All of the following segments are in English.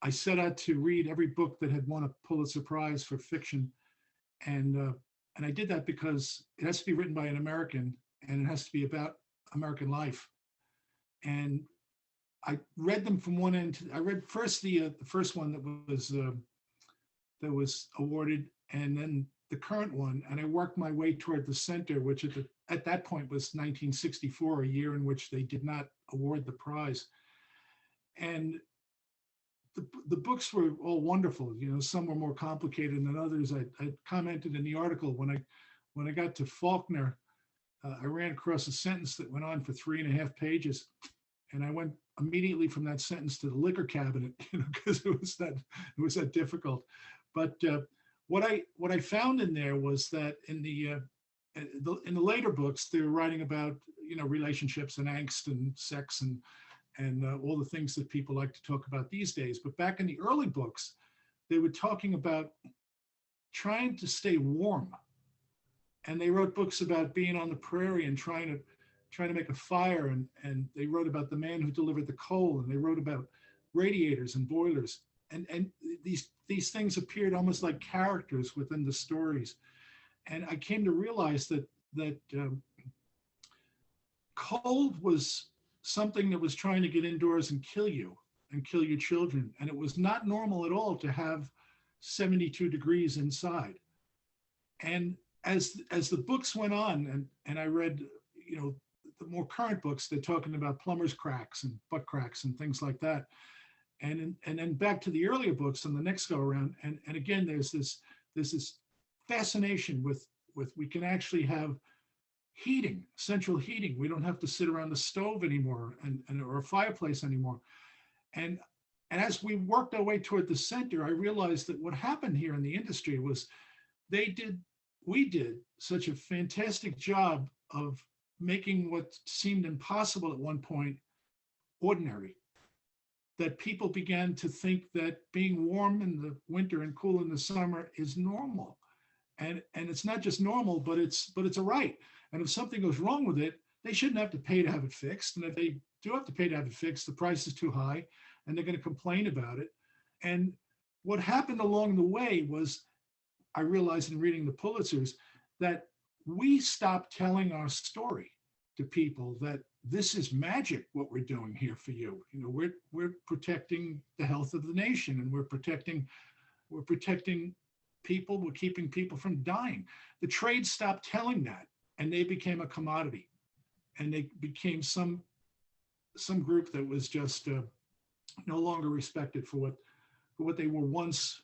I set out to read every book that had won a Pulitzer Prize for fiction, and I did that because it has to be written by an American, and it has to be about American life. And I read them from one end. I read first the first one that was awarded, and then the current one, and I worked my way toward the center, which at that point was 1964, a year in which they did not award the prize. And the books were all wonderful. You know, some were more complicated than others. I commented in the article when I got to Faulkner, I ran across a sentence that went on for 3.5 pages, and I went immediately from that sentence to the liquor cabinet, you know, because it was that difficult. But what I found in there was that in the later books, they were writing about, you know, relationships and angst and sex and all the things that people like to talk about these days. But back in the early books, they were talking about trying to stay warm. And they wrote books about being on the prairie and trying to make a fire. And they wrote about the man who delivered the coal, and they wrote about radiators and boilers. And these things appeared almost like characters within the stories. And I came to realize that cold was something that was trying to get indoors and kill you and kill your children. And it was not normal at all to have 72 degrees inside. And as the books went on, and I read, you know, the more current books, they're talking about plumber's cracks and butt cracks and things like that. And then back to the earlier books on the next go around. And again, there's this fascination with we can actually have heating, central heating. We don't have to sit around the stove anymore or a fireplace anymore. And as we worked our way toward the center, I realized that what happened here in the industry was we did such a fantastic job of making what seemed impossible at one point ordinary, that people began to think that being warm in the winter and cool in the summer is normal. And it's not just normal, but it's a right. And if something goes wrong with it, they shouldn't have to pay to have it fixed. And if they do have to pay to have it fixed, the price is too high and they're going to complain about it. And what happened along the way was, I realized in reading the Pulitzers, that we stopped telling our story to people, that this is magic what we're doing here for you. You know, we're protecting the health of the nation, and we're protecting people, we're keeping people from dying. The trade stopped telling that, and they became a commodity, and they became some group that was just no longer respected for what they were once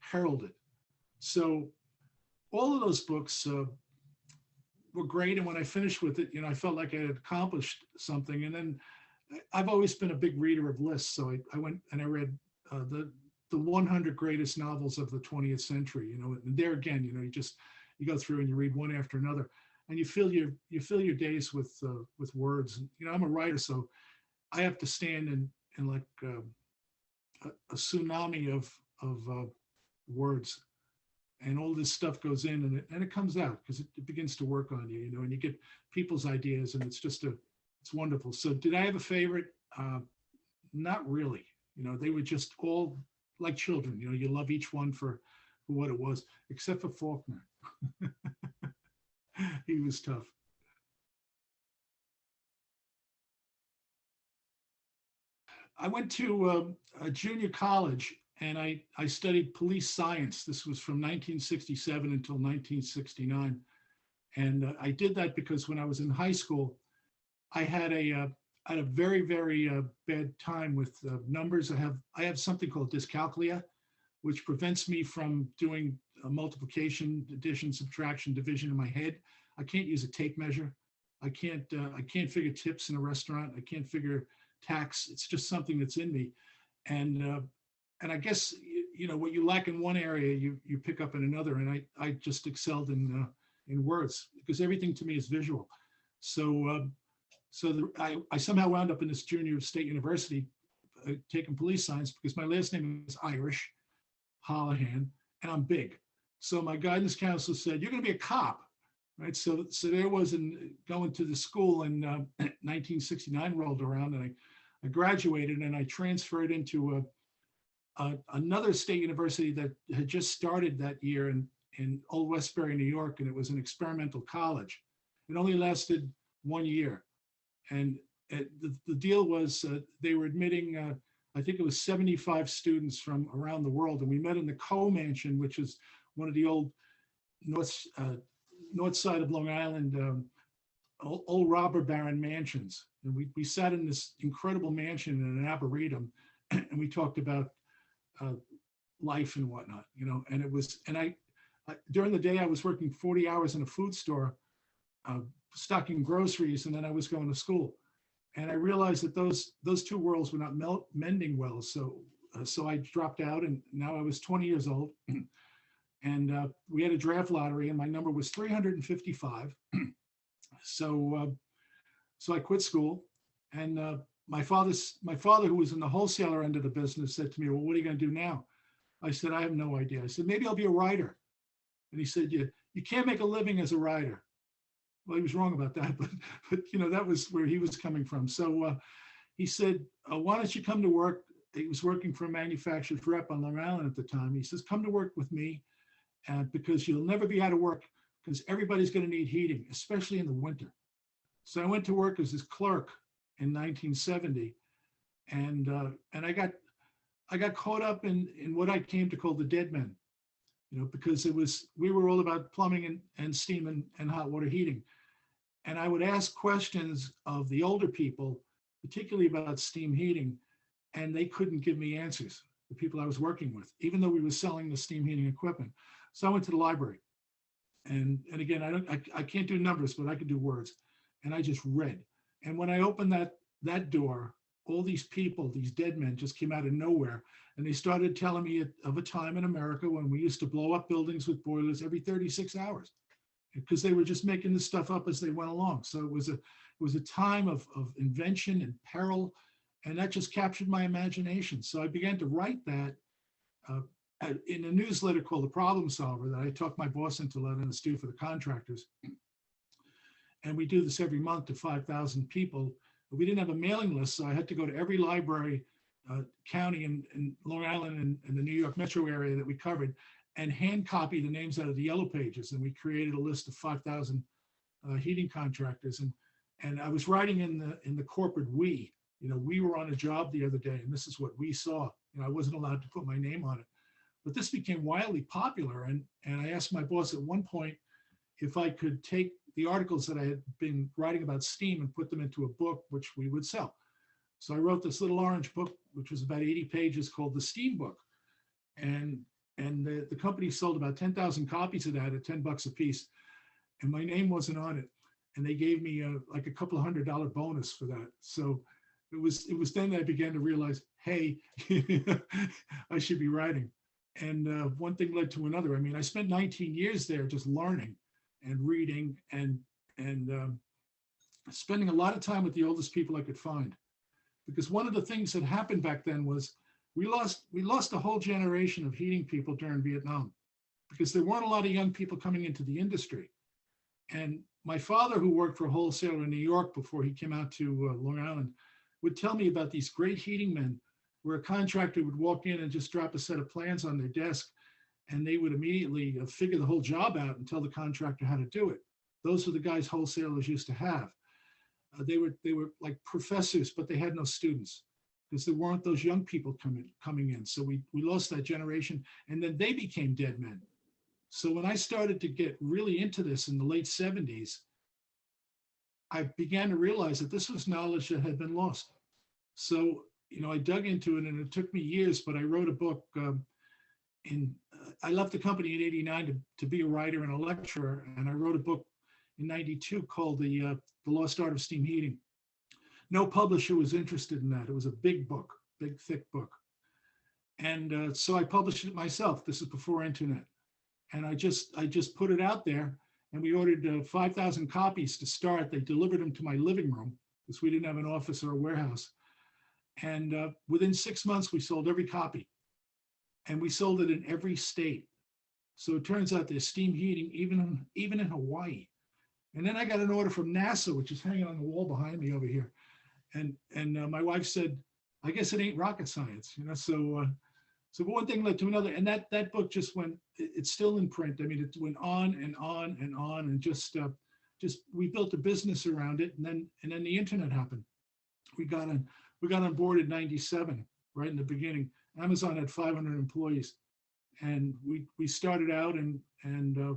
heralded. So all of those books were great, and when I finished with it, you know, I felt like I had accomplished something. And then I've always been a big reader of lists, so I went and I read the 100 greatest novels of the 20th century. You know, and there again, you know, you go through and you read one after another, and you fill your days with words. And, you know, I'm a writer, so I have to stand in like a tsunami of words, and all this stuff goes in, and it comes out because it begins to work on you, you know, and you get people's ideas, and it's wonderful. So did I have a favorite? Not really. You know, they were just all like children. You know, you love each one for what it was, except for Faulkner. He was tough. I went to a junior college, and I studied police science. This was from 1967 until 1969. And I did that because when I was in high school, I had a very, very bad time with numbers. I have something called dyscalculia, which prevents me from doing multiplication, addition, subtraction, division in my head. I can't use a tape measure. I can't figure tips in a restaurant. I can't figure tax. It's just something that's in me. And I guess, you know, what you lack in one area, you pick up in another. And I just excelled in words, because everything to me is visual. So I somehow wound up in this junior state university taking police science, because my last name is Irish, Holohan, and I'm big. So my guidance counselor said, "You're going to be a cop." Right. So there was going to the school, and 1969 rolled around, and I graduated, and I transferred into another state university that had just started that year in Old Westbury, New York, and it was an experimental college. It only lasted 1 year. And the deal was they were admitting, I think it was 75 students from around the world. And we met in the Co Mansion, which is one of the old north side of Long Island, old robber baron mansions. And we sat in this incredible mansion in an arboretum, and we talked about life and whatnot, you know. And it was, and I during the day I was working 40 hours in a food store, stocking groceries, and then I was going to school. And I realized that those two worlds were not mending well. So I dropped out, and now I was 20 years old. And we had a draft lottery, and my number was 355. So I quit school, and my father, who was in the wholesaler end of the business, said to me, "Well, what are you going to do now?" I said, "I have no idea." I said, "Maybe I'll be a writer." And he said, "You can't make a living as a writer." Well, he was wrong about that, but you know, that was where he was coming from. So he said, "Why don't you come to work?" He was working for a manufacturer's rep on Long Island at the time. He says, "Come to work with me, because you'll never be out of work, because everybody's going to need heating, especially in the winter." So I went to work as his clerk in 1970, and I got caught up in what I came to call the dead men, you know, because we were all about plumbing and steam and hot water heating. And I would ask questions of the older people, particularly about steam heating, and they couldn't give me answers, the people I was working with, even though we were selling the steam heating equipment. So I went to the library, and again, I can't do numbers, but I could do words, and I just read. And when I opened that door, all these people, these dead men, just came out of nowhere, and they started telling me of a time in America when we used to blow up buildings with boilers every 36 hours, because they were just making this stuff up as they went along. So it was a time of invention and peril, and that just captured my imagination. So I began to write that in a newsletter called The Problem Solver that I talked my boss into letting us do for the contractors. And we do this every month to 5,000 people. But we didn't have a mailing list, so I had to go to every library, county in Long Island and the New York metro area that we covered, and hand copy the names out of the yellow pages. And we created a list of 5,000 heating contractors. And I was writing in the corporate we. You know, we were on a job the other day, and this is what we saw. You know, I wasn't allowed to put my name on it, but this became wildly popular. And I asked my boss at one point if I could take the articles that I had been writing about steam and put them into a book, which we would sell. So I wrote this little orange book, which was about 80 pages, called The Steam Book. And the company sold about 10,000 copies of that at $10 a piece. And my name wasn't on it. And they gave me like a couple of $100 bonus for that. So it was then that I began to realize, hey, I should be writing. And one thing led to another. I mean, I spent 19 years there just learning and reading and spending a lot of time with the oldest people I could find. Because one of the things that happened back then was we lost a whole generation of heating people during Vietnam, because there weren't a lot of young people coming into the industry. And my father, who worked for a wholesaler in New York before he came out to Long Island, would tell me about these great heating men where a contractor would walk in and just drop a set of plans on their desk, and they would immediately figure the whole job out and tell the contractor how to do it. Those were the guys wholesalers used to have. They were like professors, but they had no students because there weren't those young people coming in. So we lost that generation, and then they became dead men. So when I started to get really into this in the late 70s, I began to realize that this was knowledge that had been lost. So, you know, I dug into it, and it took me years, but I wrote a book I left the company in 89 to be a writer and a lecturer. And I wrote a book in 92 called The Lost Art of Steam Heating. No publisher was interested in that. It was a big book, big, thick book. And so I published it myself. This is before internet. And I just put it out there, and we ordered 5,000 copies to start. They delivered them to my living room because we didn't have an office or a warehouse. And within 6 months, we sold every copy. And we sold it in every state. So it turns out there's steam heating even in Hawaii. And then I got an order from NASA, which is hanging on the wall behind me over here. And my wife said, "I guess it ain't rocket science," you know. So So one thing led to another, and that book just went. It's still in print. I mean, it went on and on and on, and just we built a business around it, and then the internet happened. We got on board in '97, right in the beginning. Amazon had 500 employees, and we started out, and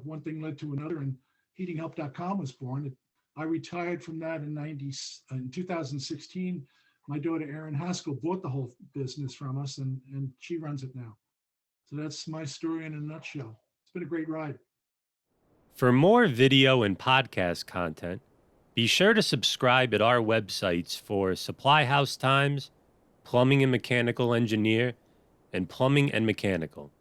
one thing led to another, and heatinghelp.com was born. I retired from that in 2016. My daughter Erin Haskell bought the whole business from us, and she runs it now. So that's my story in a nutshell. It's been a great ride. For more video and podcast content, be sure to subscribe at our websites for Supply House Times, Plumbing and Mechanical Engineer, and Plumbing and Mechanical.